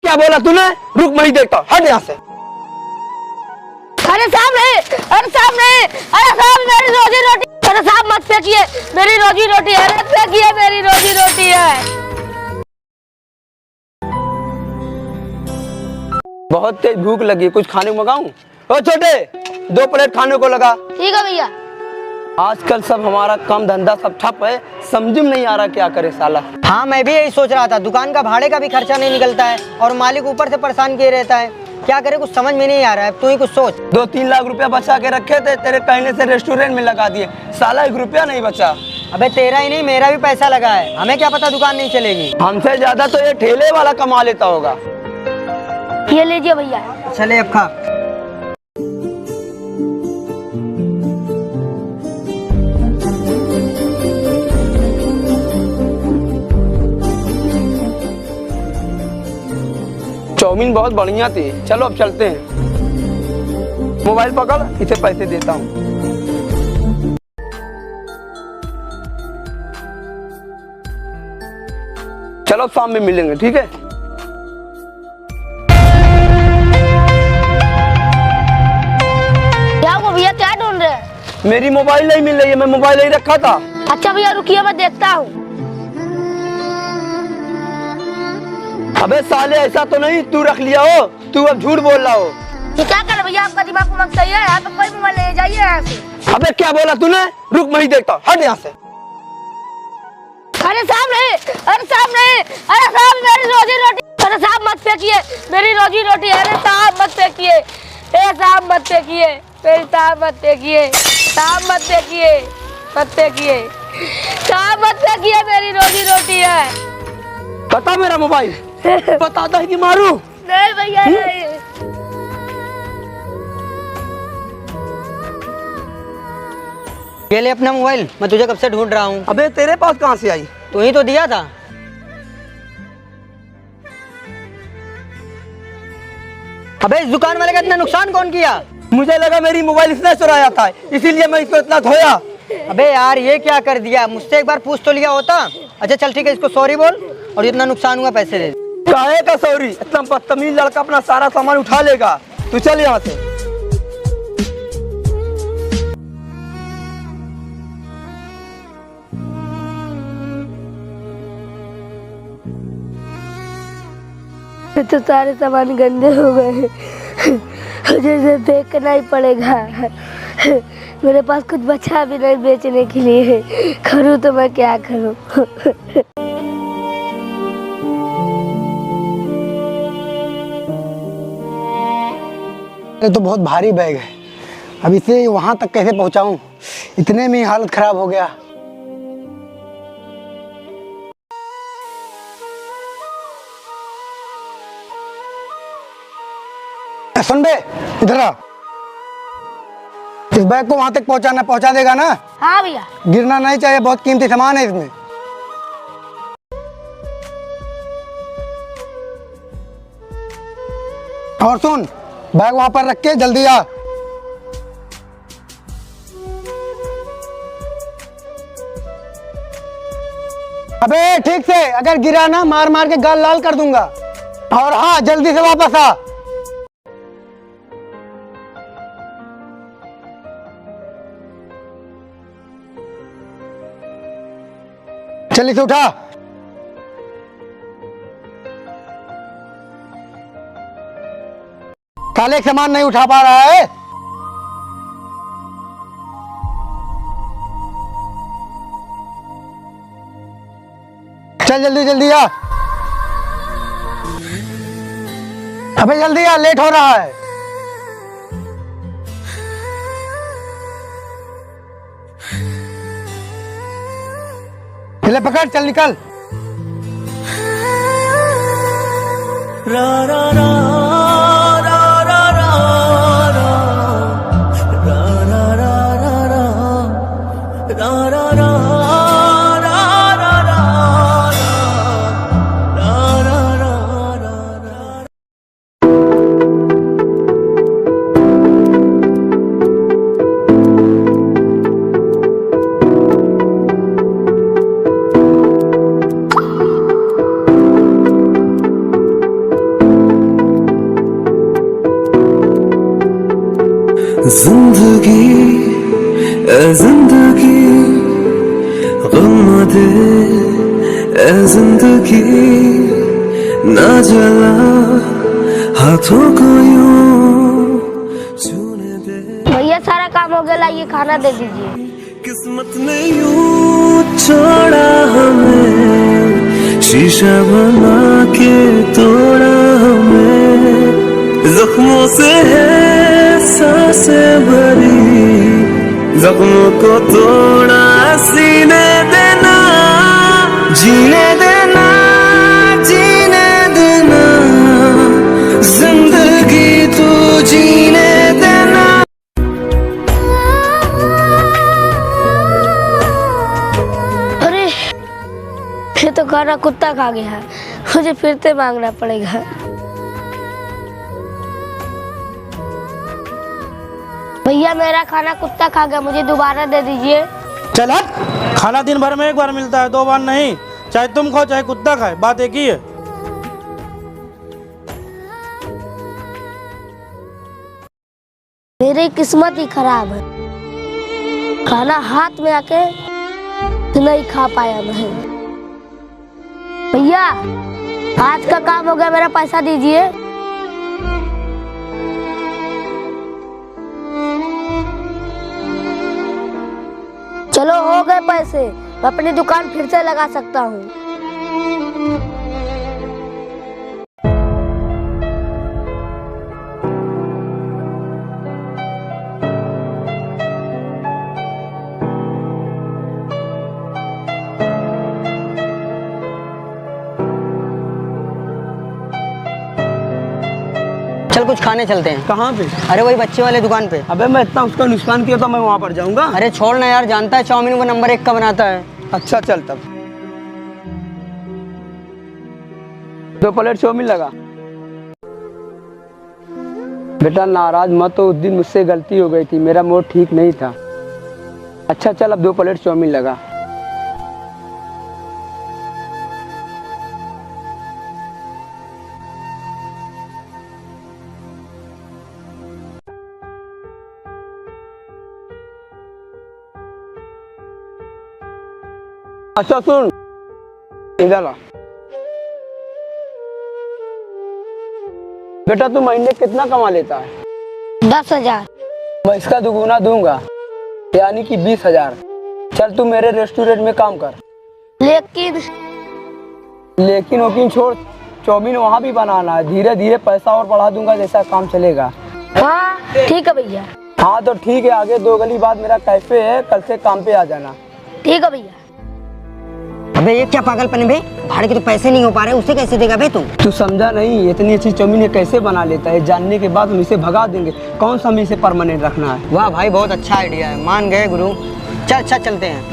क्या बोला तूने? रुक मैं ही देखता हूँ, हट यहाँ से। अरे साहब नहीं, अरे साहब नहीं, अरे साहब मेरी रोजी रोटी, अरे साहब मत फेंकिए मेरी रोजी रोटी है, मत फेंकिए मेरी रोजी रोटी है। बहुत तेज भूख लगी, कुछ खाने को मंगाऊं? ओ छोटे, 2 प्लेट खाने को लगा। ठीक है भैया। आजकल सब हमारा काम धंधा सब ठप है, समझ में नहीं आ रहा क्या करे साला। हाँ मैं भी यही सोच रहा था, दुकान का भाड़े का भी खर्चा नहीं निकलता है और मालिक ऊपर से परेशान किए रहता है। क्या करे कुछ समझ में नहीं आ रहा है, तू ही कुछ सोच। 2-3 लाख रुपया बचा के रखे थे, तेरे कहने से रेस्टोरेंट में लगा दिए, साला 1 रुपया नहीं बचा। अबे तेरा ही नहीं मेरा भी पैसा लगा है, हमें क्या पता दुकान नहीं चलेगी। हमसे ज्यादा तो ये ठेले वाला कमा लेता होगा। ये लीजिए भैया। चले अब खा। चाउमीन बहुत बढ़िया थी, चलो अब चलते हैं। मोबाइल पकड़, इसे पैसे देता हूँ। चलो शाम में मिलेंगे, ठीक है? क्या हुआ भैया, क्या ढूंढ रहे हैं? मेरी मोबाइल नहीं मिल रही है, मैं मोबाइल नहीं रखा था। अच्छा भैया रुकिए मैं देखता हूँ। अबे साले ऐसा तो नहीं तू रख लिया हो, तू अब झूठ बोल रहा हो। तो क्या कर भैया, आपका दिमाग उमग सही है, आप कोई मोबाइल ले जाइए यहाँ से। अबे क्या बोला तूने? रुक मैं ही देखता हूँ, हट यहाँ से। अरे साहब नहीं, अरे साहब नहीं, अरे साहब मेरी रोजी रोटी, अरे साहब मत फेंकिए मेरी रोजी रोटी है, अरे साहब मत फेंकिए, ए साहब मत फेंकिए, मेरी साहब मत फेंकिए, साहब मत फेंकिए, मत फेंकिए, साहब मत फेंकिए मेरी रोजी रोटी है। बता मेरा मोबाइल, बताता है कि मारू? नहीं भैया नहीं। ये ले अपना मोबाइल, मैं तुझे कब से ढूंढ रहा हूँ। अबे तेरे पास कहाँ से आई? तू ही तो दिया था। अबे इस दुकान वाले का इतना नुकसान कौन किया? मुझे लगा मेरी मोबाइल इसने चुराया था, इसीलिए मैं इसको इतना धोया। अबे यार ये क्या कर दिया, मुझसे एक बार पूछ तो लिया होता। अच्छा चल ठीक है, इसको सॉरी बोल और जितना नुकसान हुआ पैसे दे। काहे का सॉरी? इतना बदतमीज लड़का अपना सारा सामान उठा लेगा। तू चल यहाँ से। तो सारे सामान गंदे हो गए, मुझे इसे फेंकना ही पड़ेगा। मेरे पास कुछ बचा भी नहीं बेचने के लिए, करूँ तो मैं क्या करूँ? ये तो बहुत भारी बैग है, अब इसे वहां तक कैसे पहुंचाऊं? इतने में ही हालत खराब हो गया। सुन बे, इधर आ। इस बैग को वहां तक पहुंचा देगा ना? हाँ भैया। गिरना नहीं चाहिए, बहुत कीमती सामान है इसमें। और सुन, बैग वहां पर रख के जल्दी आ। अबे ठीक से, अगर गिरा ना मार मार के गाल लाल कर दूंगा। और हाँ जल्दी से वापस आ। चल इसे उठा। साले एक सामान नहीं उठा पा रहा है। चल जल्दी जल्दी आ। अबे जल्दी आ, लेट हो रहा है। चले पकड़, चल निकल। रा रा रा रा रा रा रा रा रा रा रा रा रा जिंदगी ए जिंदगी गम दे ए जिंदगी ना जला हाथों को यूं छूने दे भैया सारा काम हो गया, लाइए खाना दे दीजिए। किस्मत ने यूं छोड़ा हमें, शीशा बना के तोड़ा हमें, जख्मों से है सांसें भरी, जख्मों को तोड़ा सीने देना, जीने देना, जीने देना, जिंदगी तू जीने देना। अरे ये तो खाना कुत्ता खा गया है, मुझे फिर से मांगना पड़ेगा। भैया मेरा खाना कुत्ता खा गया, मुझे दोबारा दे दीजिए। चल हट, खाना दिन भर में एक बार मिलता है, 2 बार नहीं। चाहे तुम खाओ चाहे कुत्ता खाए, बात एक ही है। मेरी किस्मत ही खराब है, खाना हाथ में आके तो नहीं खा पाया मैं। भैया आज का काम हो गया, मेरा पैसा दीजिए। चलो हो गए पैसे, मैं अपनी दुकान फिर से लगा सकता हूँ। चल कुछ खाने चलते हैं। कहाँ पे? अरे वही बच्चे वाले दुकान पे। अबे मैं इतना उसका नुकसान किया तो मैं वहाँ पर जाऊँगा? अरे छोड़ ना यार, जानता है चाउमीन वो नंबर 1 का बनाता है। अच्छा चल तब 2 प्लेट चाउमीन लगा। बेटा नाराज मत हो, उस दिन मुझसे गलती हो गई थी, मेरा मूड ठीक नहीं था। अच्छा चल अब 2 प्लेट चाउमीन लगा। अच्छा सुन, इधर आ। बेटा तू महीने कितना कमा लेता है? 10,000। मैं इसका दुगुना दूंगा, यानी कि 20,000। चल तू मेरे रेस्टोरेंट में काम कर। लेकिन वकीन छोड़, चाउमीन वहाँ भी बनाना है। धीरे धीरे पैसा और बढ़ा दूंगा जैसा काम चलेगा। हाँ ठीक है भैया। हाँ तो ठीक है, आगे 2 गली बाद मेरा कैफे है, कल से काम पे आ जाना। ठीक है भैया। अबे ये क्या पागलपन है बे, भाड़े के तो पैसे नहीं हो पा रहे, उसे कैसे देगा बे तू? तू समझा नहीं, इतनी अच्छी चाउमीन कैसे बना लेता है, जानने के बाद हम इसे भगा देंगे। कौन सा हमें इसे परमानेंट रखना है? वाह भाई बहुत अच्छा आइडिया है, मान गए गुरु। चल अच्छा चलते हैं।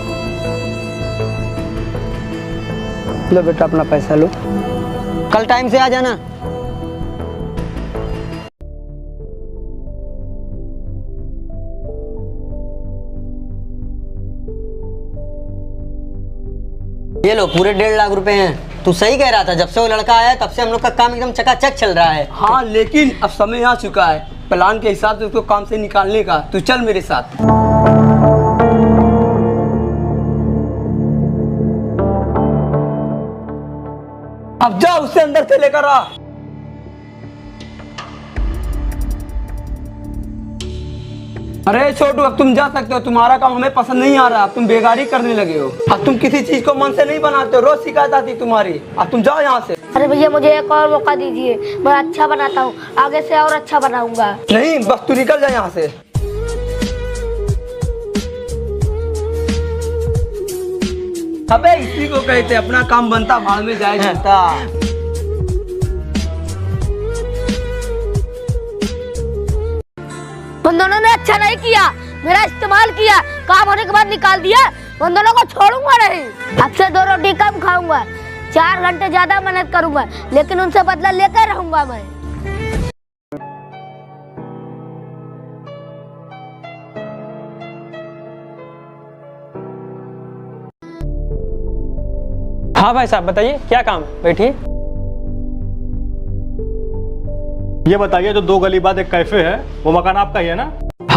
लो बेटा अपना पैसा लो। कल टाइम से आ जाना। ये लो पूरे 1.5 लाख रुपए हैं। तू सही कह रहा था, जब से वो लड़का आया तब से हम लोग का काम एकदम चकाचक चल रहा है। हाँ लेकिन अब समय आ चुका है प्लान के हिसाब से उसको काम से निकालने का। तू चल मेरे साथ। अब जा उसे अंदर से लेकर आ। अरे छोटू अब तुम जा सकते हो, तुम्हारा काम हमें पसंद नहीं आ रहा। अब तुम बेगारी करने लगे हो, अब तुम किसी चीज को मन से नहीं बनाते हो, रोज शिकायत आती तुम्हारी। अब तुम जाओ यहाँ से। अरे भैया मुझे एक और मौका दीजिए, मैं अच्छा बनाता हूँ, आगे से और अच्छा बनाऊंगा। नहीं बस तू निकल जा यहाँ से। अबे इसी को कहते अपना काम बनता भाड़ में जाए जनता। उन दोनों ने अच्छा नहीं किया, मेरा इस्तेमाल किया, काम होने के बाद निकाल दिया। उन दोनों को छोड़ूंगा नहीं। अब से 2 रोटी कम खाऊंगा, 4 घंटे ज्यादा मेहनत करूंगा, लेकिन उनसे बदला लेकर रहूंगा मैं। हाँ भाई साहब बताइए क्या काम है? बैठिए। ये बताइए जो 2 गली बाद एक कैफे है, वो मकान आपका ही है ना?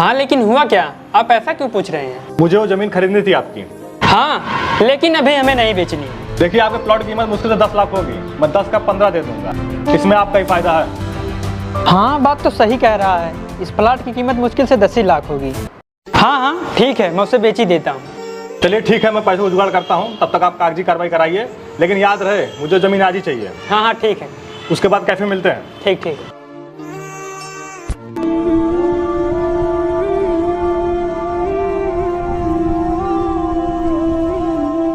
हाँ लेकिन हुआ क्या? आप ऐसा क्यों पूछ रहे हैं? मुझे वो जमीन खरीदनी थी आपकी। हाँ लेकिन अभी हमें नहीं बेचनी। देखिए आपके प्लॉट की कीमत मुश्किल से 10 लाख होगी, मैं 10 का 15 दे दूंगा, इसमें आपका ही फायदा है। हाँ बात तो सही कह रहा है, इस प्लाट की कीमत मुश्किल से 10 ही लाख होगी। हाँ ठीक है, मैं उसे बेच ही देता हूँ। चलिए ठीक है, मैं पैसे को जुगाड़ करता हूँ, तब तक आप कागजी कार्रवाई कराइए, लेकिन याद रहे मुझे ज़मीन आज ही चाहिए। हाँ ठीक है। उसके बाद कैफे मिलते हैं। ठीक।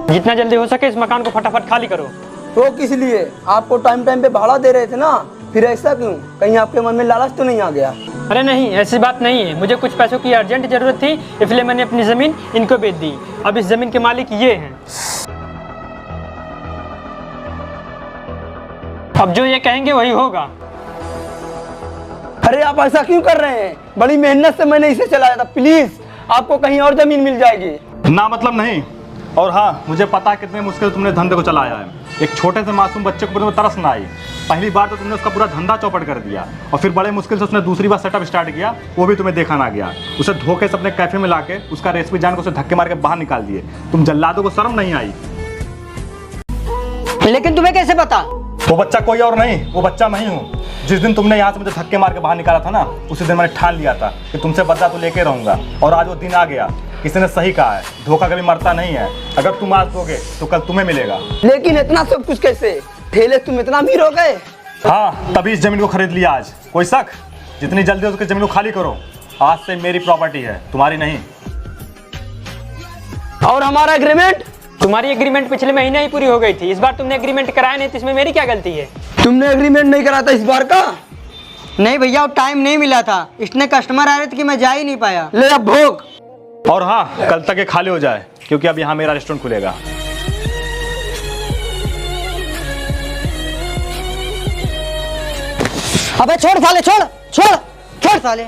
जितना जल्दी हो सके इस मकान को फटाफट खाली करो। वो किस लिए? आपको टाइम टाइम पे भाड़ा दे रहे थे ना, फिर ऐसा क्यों? कहीं आपके मन में लालच तो नहीं आ गया? अरे नहीं, ऐसी बात नहीं है, मुझे कुछ पैसों की अर्जेंट जरूरत थी, इसलिए मैंने अपनी ज़मीन इनको बेच दी। अब इस ज़मीन के मालिक ये हैं। अब जो ये कहेंगे वही होगा। अरे आप ऐसा क्यों कर रहे हैं? बड़ी मेहनत से मैंने इसे चलाया था, प्लीज आपको कहीं और जमीन मिल जाएगी। ना मतलब नहीं। और हाँ, मुझे पता है कितने मुश्किल तुमने धंधे को चलाया है। एक छोटे से मासूम बच्चे को तुम्हें तरस ना आई। पहली बार तो तुमने उसका पूरा धंधा चौपट कर दिया, और फिर बड़े मुश्किल से उसने दूसरी बार सेटअप स्टार्ट किया, वो भी तुम्हें देखा ना गया। उसे धोखे से अपने कैफे में लाके उसका रेसिपी जान को उसे धक्के मार के बाहर निकाल दिए। तुम जल्लादों को शर्म नहीं आई? लेकिन तुम्हें कैसे पता? वो बच्चा कोई और नहीं, वो बच्चा मैं ही हूँ। जिस दिन तुमने यहाँ से मुझे धक्के मार के बाहर निकाला था ना, उसी दिन मैंने ठान लिया था कि तुमसे बदला तो लेके रहूंगा, और आज वो दिन आ गया। किसी ने सही कहा है, धोखा कभी मरता नहीं है। अगर तुम आज दोगे तो कल तुम्हें मिलेगा। लेकिन इतना सब कुछ कैसे? ठेले तुम इतना अमीर हो गए? हाँ, तभी इस जमीन को खरीद लिया आज। कोई शक? जितनी जल्दी हो सके जमीन को खाली करो। आज से मेरी प्रॉपर्टी है, तुम्हारी नहीं। और हमारा एग्रीमेंट? तुम्हारी एग्रीमेंट पिछले महीने ही पूरी हो गई थी, इस बार तुमने एग्रीमेंट कराया नहीं, तो इसमें मेरी क्या गलती है? तुमने एग्रीमेंट नहीं करा था इस बार का? नहीं भैया, वो टाइम नहीं मिला था, इतने कस्टमर आ रहे थे कि मैं जा ही नहीं पाया। ले अब भोग। और हाँ, कल तक ये खाली हो जाए, क्योंकि अब यहाँ मेरा रेस्टोरेंट खुलेगा। अबे छोड़ साले, छोड़ साले।